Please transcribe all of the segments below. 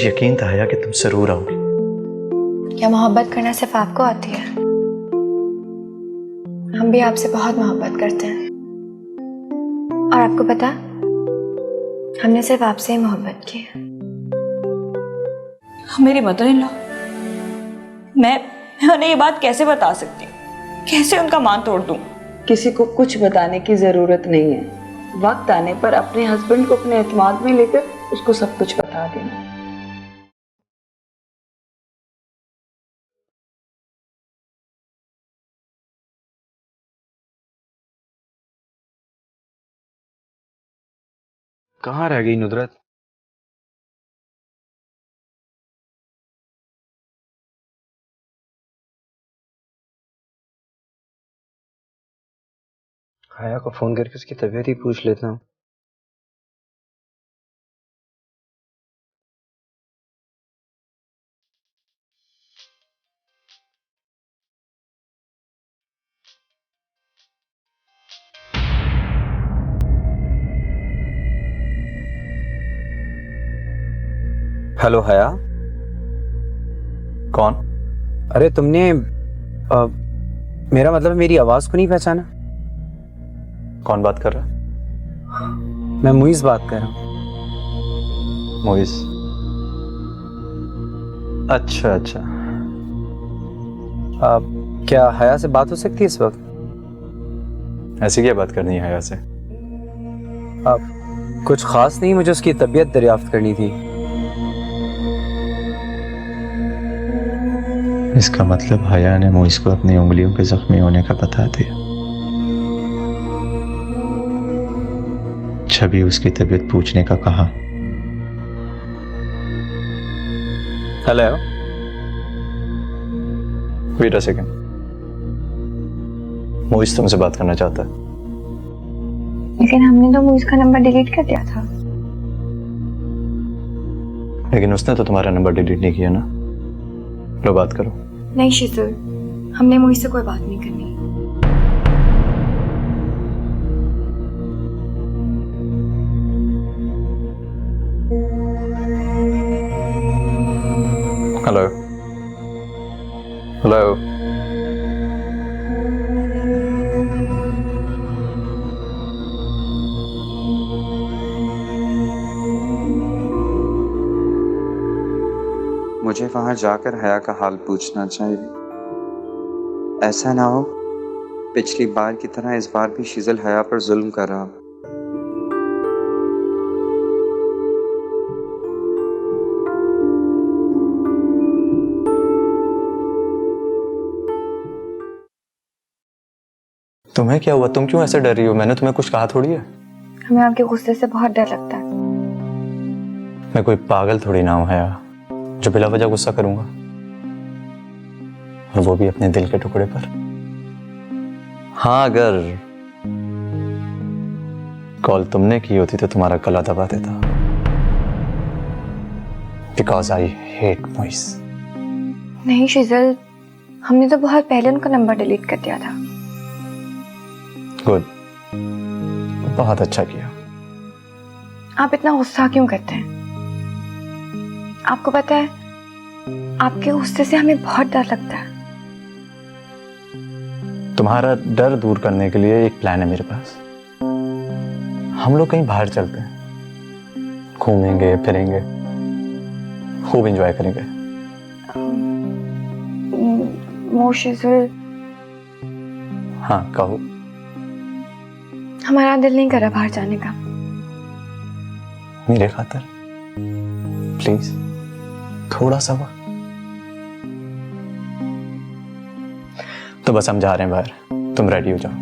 मुझे यकीन था हया कि तुम जरूर आओगी। क्या मोहब्बत करना सिर्फ आपको आती है? हम भी आपसे बहुत मोहब्बत करते हैं। और आपको पता, हमने सिर्फ आपसे ही मोहब्बत की है। मेरी मदर इन लॉ, मैं उन्हें ये बात कैसे बता सकती हूँ? कैसे उनका मान तोड़ दूँ? किसी को कुछ बताने की जरूरत नहीं है। वक्त आने पर अपने हस्बैंड को अपने एतमाद में लेकर उसको सब कुछ बता देना। कहाँ रह गई नुदरत? हया को फोन करके उसकी तबीयत ही पूछ लेता हूँ। हेलो हया। कौन? अरे तुमने मेरा मतलब मेरी आवाज को नहीं पहचाना? कौन बात कर रहा है? मैं मुइज़ बात कर रहा हूँ। मुइज़? अच्छा अच्छा। क्या हया से बात हो सकती है इस वक्त? ऐसी क्या बात करनी है हया से? कुछ खास नहीं, मुझे उसकी तबीयत दरियाफ्त करनी थी। इसका मतलब हया ने मुइज़ को अपनी उंगलियों के जख्मी होने का बता दिया। छवि उसकी तबीयत पूछने का कहा। Hello, wait a second. Muiz तुमसे बात करना चाहता है। लेकिन हमने तो मुझका नंबर डिलीट कर दिया था। लेकिन उसने तो तुम्हारा नंबर डिलीट नहीं किया ना। लो बात करो। नहीं शिजुल, हमने मुझसे कोई बात नहीं करनी। Hello hello. मुझे वहां जाकर हया का हाल पूछना चाहिए। ऐसा ना हो पिछली बार की तरह इस बार भी शिजल हया पर जुल्म कर रहा। तुम्हें क्या हुआ? तुम क्यों ऐसे डर रही हो? मैंने तुम्हें कुछ कहा थोड़ी है। हमें आपके गुस्से से बहुत डर लगता है। मैं कोई पागल थोड़ी ना हूं हया जो बिला वजह गुस्सा करूंगा, और वो भी अपने दिल के टुकड़े पर। हाँ, अगर कॉल तुमने की होती तो तुम्हारा गला दबा देता। Because I hate Muiz. नहीं शिजुल, हमने तो बहुत पहले उनका नंबर डिलीट कर दिया था। गुड, बहुत अच्छा किया। आप इतना गुस्सा क्यों करते हैं? आपको पता है, आपके गुस्से से हमें बहुत डर लगता है। तुम्हारा डर दूर करने के लिए एक प्लान है मेरे पास। हम लोग कहीं बाहर चलते हैं, घूमेंगे फिरेंगे, खूब एंजॉय करेंगे। शिजुल, हाँ कहो। हमारा दिल नहीं कर रहा बाहर जाने का। मेरे खातिर प्लीज थोड़ा सा वक्त। तो बस हम जा रहे हैं बाहर, तुम रेडी हो जाओ।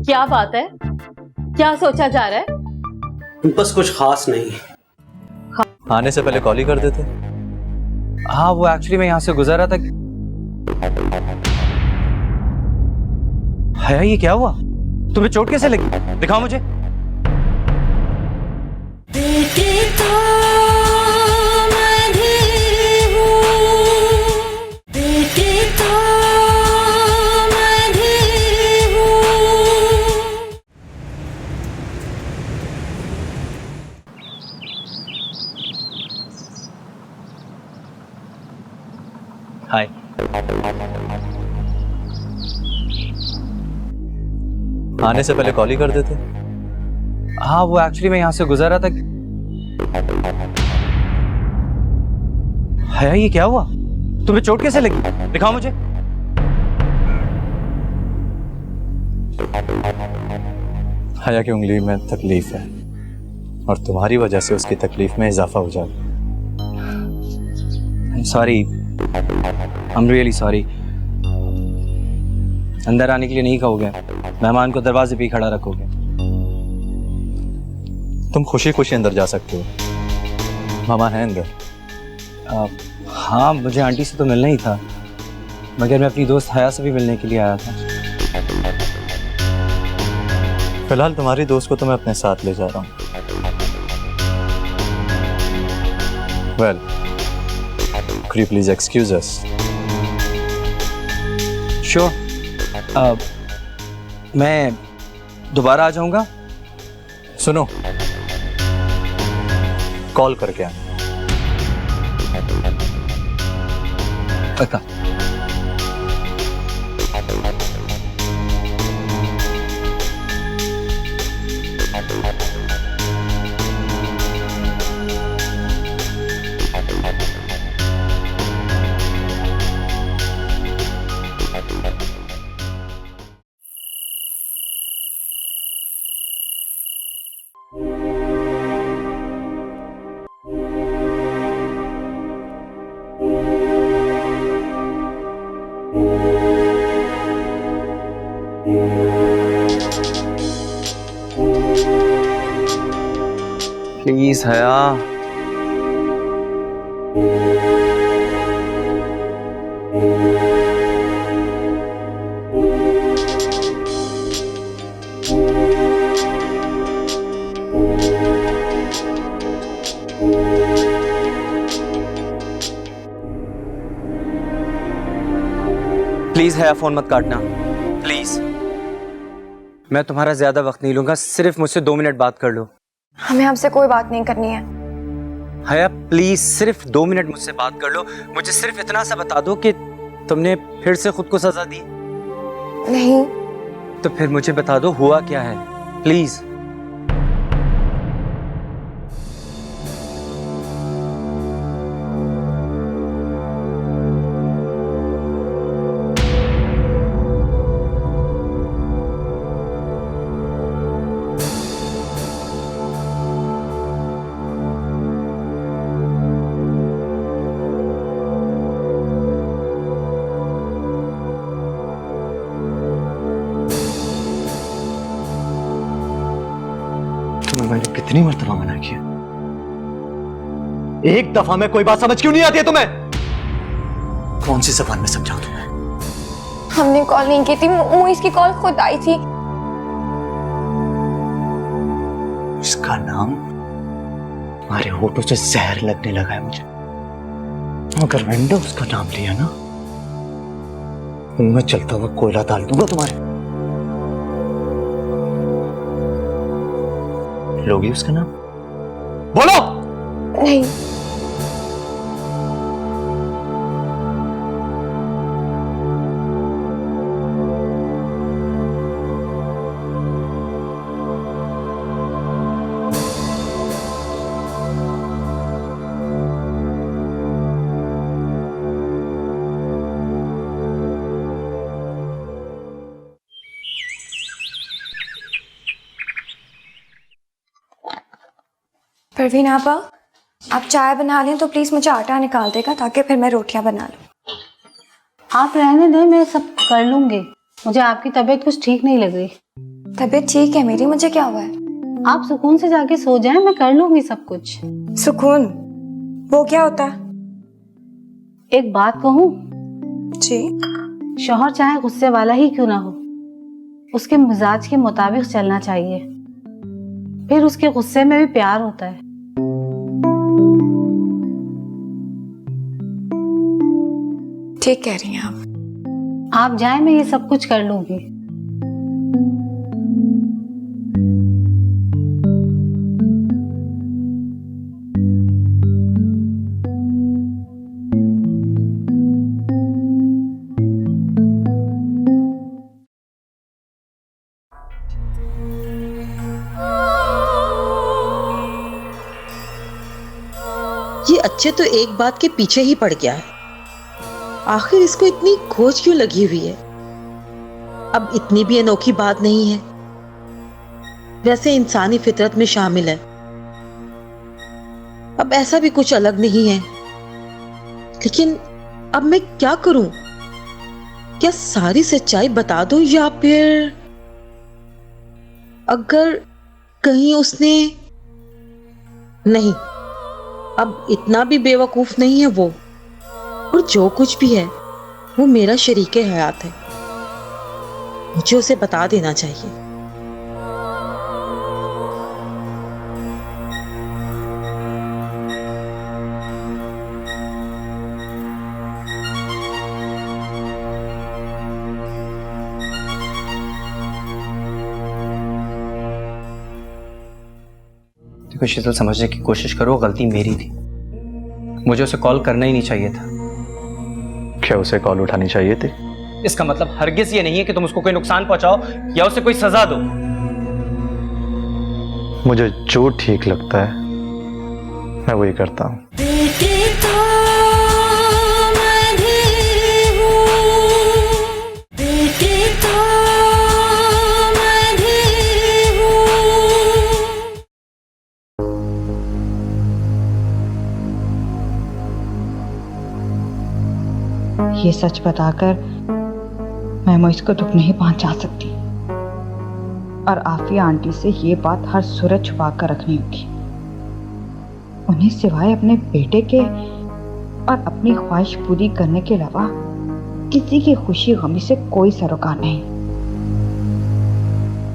क्या बात है? क्या सोचा जा रहा है? बस कुछ खास नहीं। आने से पहले कॉल ही कर देते। हाँ वो एक्चुअली मैं यहाँ से गुजर रहा था। हया ये क्या हुआ? तुम्हें चोट कैसे लगी? दिखाओ मुझे। हाय। आने से पहले कॉल ही कर देते। हाँ वो एक्चुअली मैं यहाँ से गुजर रहा था। हया ये क्या हुआ? तुम्हें चोट कैसे लगी? दिखाओ मुझे। हया की उंगली में तकलीफ है और तुम्हारी वजह से उसकी तकलीफ में इजाफा हो जाएगा। Sorry, I am really sorry. अंदर आने के लिए नहीं कहोगे, मेहमान को दरवाजे पे ही खड़ा रखोगे। तुम खुशी खुशी अंदर जा सकते हो, मामा है अंदर। हाँ मुझे आंटी से तो मिलना ही था, मगर मैं अपनी दोस्त हया से भी मिलने के लिए आया था। फिलहाल तुम्हारी दोस्त को तो मैं अपने साथ ले जा रहा हूँ। Well, could you please excuse us? Sure, मैं दोबारा आ जाऊंगा। सुनो, कॉल करके आना। पक्का। प्लीज हया। प्लीज हया फोन मत काटना, प्लीज। मैं तुम्हारा ज्यादा वक्त नहीं लूंगा, सिर्फ मुझसे 2 मिनट बात कर लो। हमें आपसे कोई बात नहीं करनी है। हया प्लीज सिर्फ 2 मिनट मुझसे बात कर लो। मुझे सिर्फ इतना सा बता दो कि तुमने फिर से खुद को सजा दी। नहीं। तो फिर मुझे बता दो हुआ क्या है, प्लीज। मैंने कितनी मर्तबा मना किया, एक दफा में कोई बात समझ क्यों नहीं आती है तुम्हें? कौन सी जबान में समझाऊं तुम्हें? हमने कॉल नहीं की थी, मुइस की कॉल खुद आई थी। इसका नाम तुम्हारे होठों से जहर लगने लगा है मुझे। अगर मैंने उसका नाम लिया ना, उनमें चलता हुआ कोयला डाल दूंगा तुम्हारे। लोगी उसका नाम? बोलो। नहीं। परवीन आपा, आप चाय बना लें तो प्लीज मुझे आटा निकाल देगा ताकि फिर मैं रोटियां बना लूं। आप रहने दें, मैं सब कर लूंगी। मुझे आपकी तबीयत कुछ ठीक नहीं लग रही। तबीयत ठीक है मेरी, मुझे क्या हुआ है? आप सुकून से जाके सो जाएं, मैं कर लूंगी सब कुछ। सुकून? वो क्या होता है? एक बात कहूँ, जी। शौहर चाहे गुस्से वाला ही क्यों ना हो, उसके मिजाज के मुताबिक चलना चाहिए, फिर उसके गुस्से में भी प्यार होता है। ठीक कह रही हैं आप जाएं, मैं ये सब कुछ कर लूंगी। ये अच्छे तो एक बात के पीछे ही पड़ गया है। आखिर इसको इतनी खोज क्यों लगी हुई है? अब इतनी भी अनोखी बात नहीं है, वैसे इंसानी फितरत में शामिल है। अब ऐसा भी कुछ अलग नहीं है, लेकिन अब मैं क्या करूं? क्या सारी सच्चाई बता दूं, या फिर अगर कहीं उसने नहीं, अब इतना भी बेवकूफ नहीं है वो, और जो कुछ भी है वो मेरा शरीके हयात है, मुझे उसे बता देना चाहिए। देखो शीतल, समझने की कोशिश करो, गलती मेरी थी। मुझे उसे कॉल करना ही नहीं चाहिए था। क्या उसे कॉल उठानी चाहिए थी? इसका मतलब हरगिज ये नहीं है कि तुम उसको कोई नुकसान पहुंचाओ या उसे कोई सजा दो। मुझे जो ठीक लगता है मैं वही करता हूँ। ये सच बताकर मैं मोइस को दुख नहीं पहुंचा सकती, और आफिया आंटी से ये बात हर सूरत छुपा कर रखनी होगी। उन्हें सिवाय अपने बेटे के और अपनी ख्वाहिश पूरी करने के अलावा किसी की खुशी गमी से कोई सरोकार नहीं।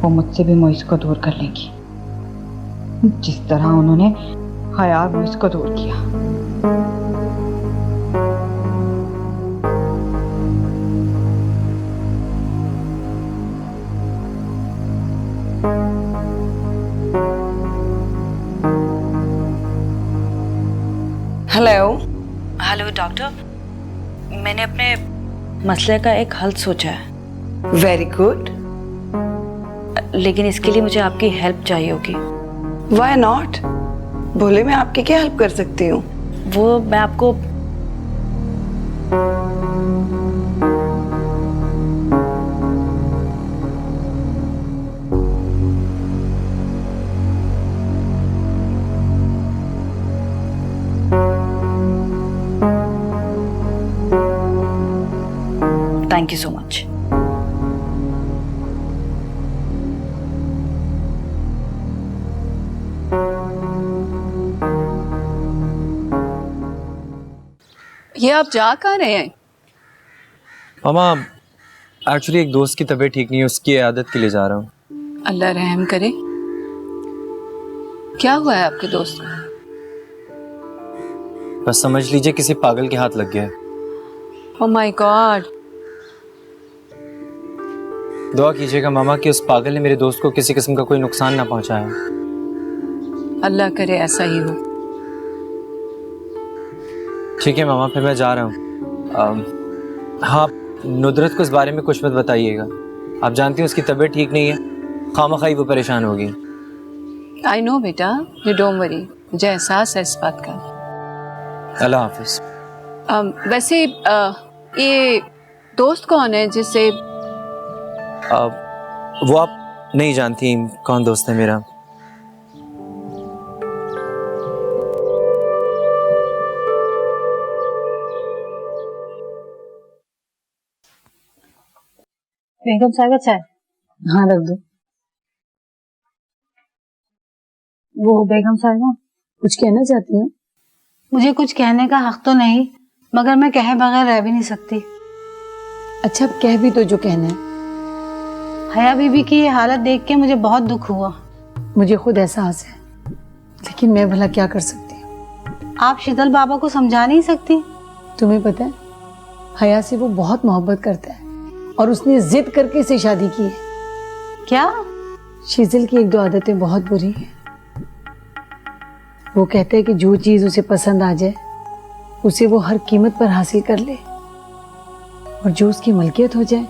वो मुझसे भी मोइस को दूर कर लेंगी, जिस तरह उन्होंने हया और मोइस को दूर किया। हेलो डॉक्टर, मैंने अपने मसले का एक हल सोचा है। Very good. लेकिन इसके लिए मुझे आपकी हेल्प चाहिए होगी। Why not? बोले, मैं आपकी क्या हेल्प कर सकती हूँ? वो मैं आपको थैंक यू सो मच। ये आप जा कहाँ रहे हैं? मामा, एक्चुअली एक दोस्त की तबीयत ठीक नहीं है, उसकी इयादत के लिए जा रहा हूँ। अल्लाह रहम करे। क्या हुआ है आपके दोस्त को? बस समझ लीजिए किसी पागल के हाथ लग गया है। Oh my God. दुआ कीजिएगा मामा कि उस पागल ने मेरे दोस्त को किसी किस्म का कोई नुकसान ना पहुंचाया। अल्लाह करे ऐसा ही हो। ठीक है मामा, फिर मैं जा रहा हूँ। हाँ, नुदरत को इस बारे में कुछ मत बताइएगा। आप जानती हैं उसकी तबीयत ठीक नहीं है, खामखाई वो परेशान होगी। आई नो बेटा, यू डोंट वरी, मुझे एहसास है इस बात का। अल्लाह हाफिज। वैसे ये दोस्त कौन है जिससे? वो आप नहीं जानती कौन दोस्त है मेरा। बेगम साहिबा चाय। हाँ, रख दो। वो बेगम साहिबा, कुछ कहना चाहती हूँ? मुझे कुछ कहने का हक तो नहीं, मगर मैं कहे बगैर रह भी नहीं सकती। अच्छा अब कह भी तो जो कहना है। हया बीबी की ये हालत देख के मुझे बहुत दुख हुआ। मुझे खुद एहसास है, लेकिन मैं भला क्या कर सकती हूँ। आप शीतल बाबा को समझा नहीं सकती? तुम्हें पता है, हया से वो बहुत मोहब्बत करता है और उसने जिद करके इसे शादी की है। क्या? शीतल की 1-2 आदतें बहुत बुरी हैं। वो कहते हैं कि जो चीज़ उसे पसंद आ जाए उसे वो हर कीमत पर हासिल कर ले, और जो उसकी मलकियत हो जाए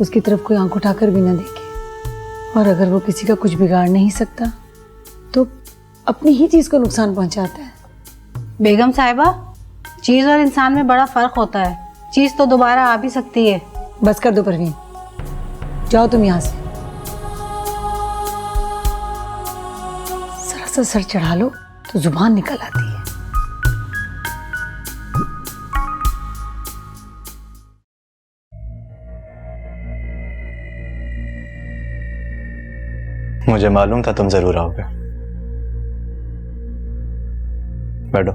उसकी तरफ कोई आंख उठाकर भी ना देखे। और अगर वो किसी का कुछ बिगाड़ नहीं सकता तो अपनी ही चीज़ को नुकसान पहुंचाता है। बेगम साहिबा, चीज और इंसान में बड़ा फर्क होता है। चीज तो दोबारा आ भी सकती है। बस कर दो परवीन, जाओ तुम यहाँ से। जरा सा सर चढ़ा लो तो जुबान निकल आती है। मुझे मालूम था तुम जरूर आओगे। बैठो।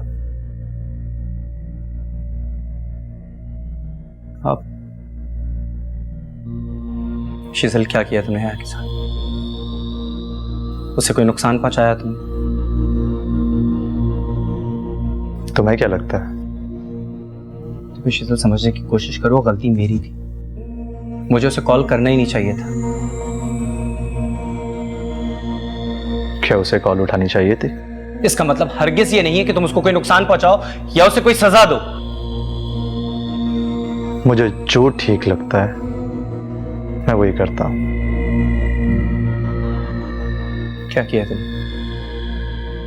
आप शीतल, क्या किया तुमने हया के साथ? उसे कोई नुकसान पहुंचाया तुमने? तुम्हें क्या लगता है? तुम्हें शीतल समझने की कोशिश करो, गलती मेरी थी। मुझे उसे कॉल करना ही नहीं चाहिए था। क्या उसे कॉल उठानी चाहिए थी? इसका मतलब हरगिज ये नहीं है कि तुम उसको कोई नुकसान पहुंचाओ या उसे कोई सजा दो। मुझे जो ठीक लगता है मैं वही करता हूं। क्या किया तुमने?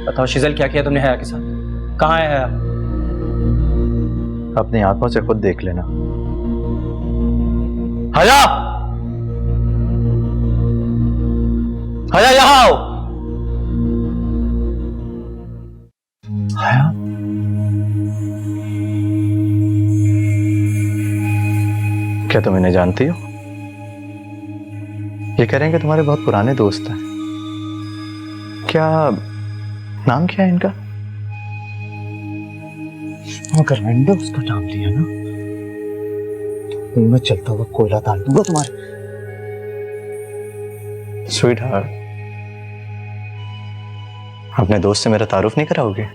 बताओ शीतल, क्या किया तुमने हया के साथ? कहाँ है हया? अपनी आंखों से खुद देख लेना। हया, हया यहां आओ। हया, क्या तुम इन्हें जानती हो? ये कह रहे हैं कि तुम्हारे बहुत पुराने दोस्त हैं। क्या नाम क्या है इनका? अगर मैंने उसका नाम लिया ना तो मैं चलता हुआ कोयला डाल दूंगा तुम्हारे। स्वीट हार्ट, अपने दोस्त से मेरा तारुफ नहीं कराओगे?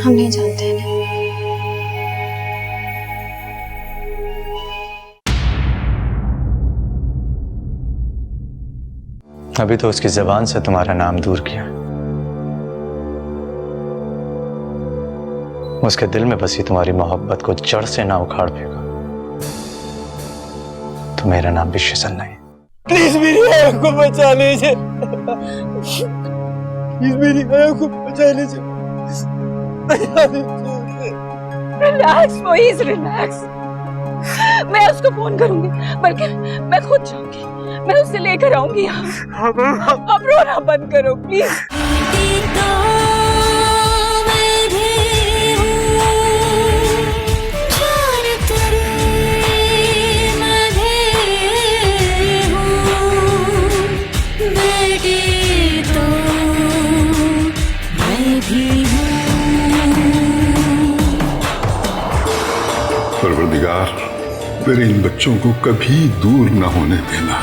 हम नहीं जानते हैं। अभी तो उसकी जबान से तुम्हारा नाम दूर किया। उसके दिल में बसी तुम्हारी मोहब्बत को जड़ से ना उखाड़ फेंका तो मेरा नाम भी शीतल नहीं। प्लीज मेरी हया को बचा लीजिए। प्लीज मेरी हया को बचा लीजिए। Relax Moiz, relax. मैं उसको फोन करूंगी, बल्कि मैं खुद जाऊंगी। मैं उसे लेकर आऊंगी यहाँ। अब रोना बंद करो प्लीज। परवरदिगार, मेरे इन बच्चों को कभी दूर न होने देना।